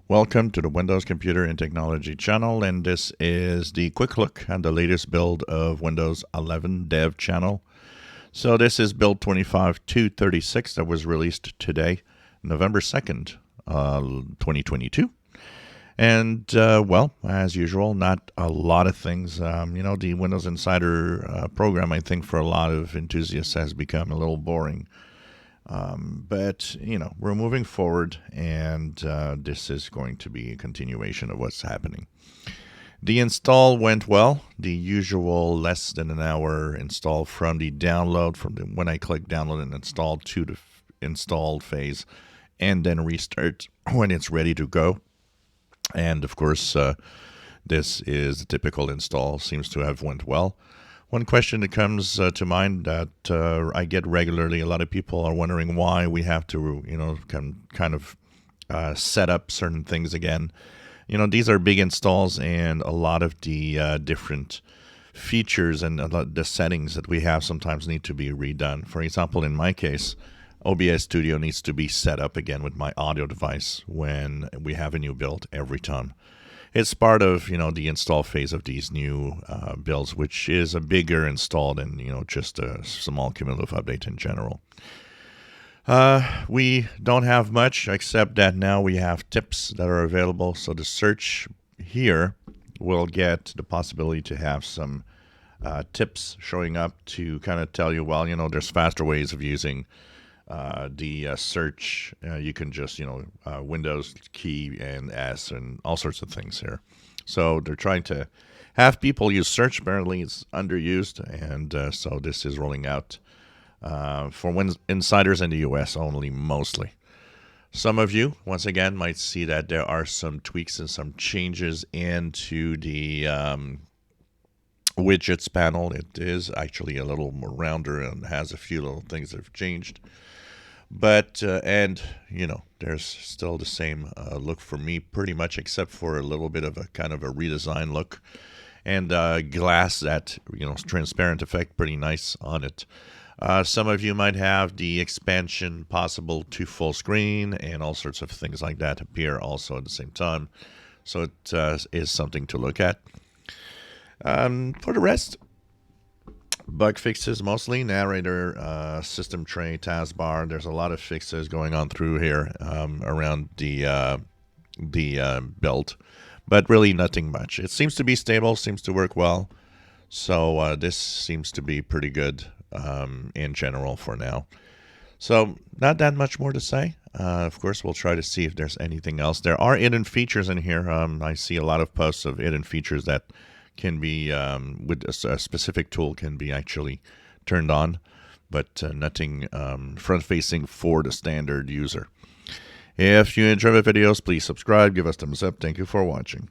Welcome to the Windows Computer and Technology channel, and this is the quick look at the latest build of Windows 11 Dev channel. So this is build 25.236 that was released today, November 2nd, 2022. And, well, as usual, not a lot of things. The Windows Insider program, I think, for a lot of enthusiasts has become a little boring. But we're moving forward, and this is going to be a continuation of what's happening. The install went well. The usual less than an hour install from the download, when I click download and install to the installed phase, and then restart when it's ready to go. And of course, this is a typical install. Seems to have went well. One question that comes to mind that I get regularly, a lot of people are wondering why we have to, kind of set up certain things again. These are big installs, and a lot of the different features and the settings that we have sometimes need to be redone. For example, in my case, OBS Studio needs to be set up again with my audio device when we have a new build every time. It's part of, the install phase of these new builds, which is a bigger install than, just a small cumulative update in general. We don't have much, except that now we have tips that are available. So the search here will get the possibility to have some tips showing up to kind of tell you, well, there's faster ways of using the search. You can just Windows key and S and all sorts of things here. So they're trying to have people use search. Apparently it's underused, and so this is rolling out for insiders in the US only, mostly. Some of you, once again, might see that there are some tweaks and some changes into the widgets panel. It is actually a little more rounder and has a few little things that have changed. But, there's still the same look for me, pretty much, except for a little bit of a kind of a redesign look. And glass, that, transparent effect, pretty nice on it. Some of you might have the expansion possible to full screen, and all sorts of things like that appear also at the same time. So it is something to look at. For the rest, bug fixes mostly, narrator, system tray, taskbar. There's a lot of fixes going on through here around the build, but really nothing much. It seems to be stable, seems to work well. So this seems to be pretty good in general for now. So not that much more to say. Of course, we'll try to see if there's anything else. There are hidden features in here. I see a lot of posts of hidden features that can be, with a specific tool, can be actually turned on, but nothing front-facing for the standard user. If you enjoy my videos, please subscribe, give us thumbs up. Thank you for watching.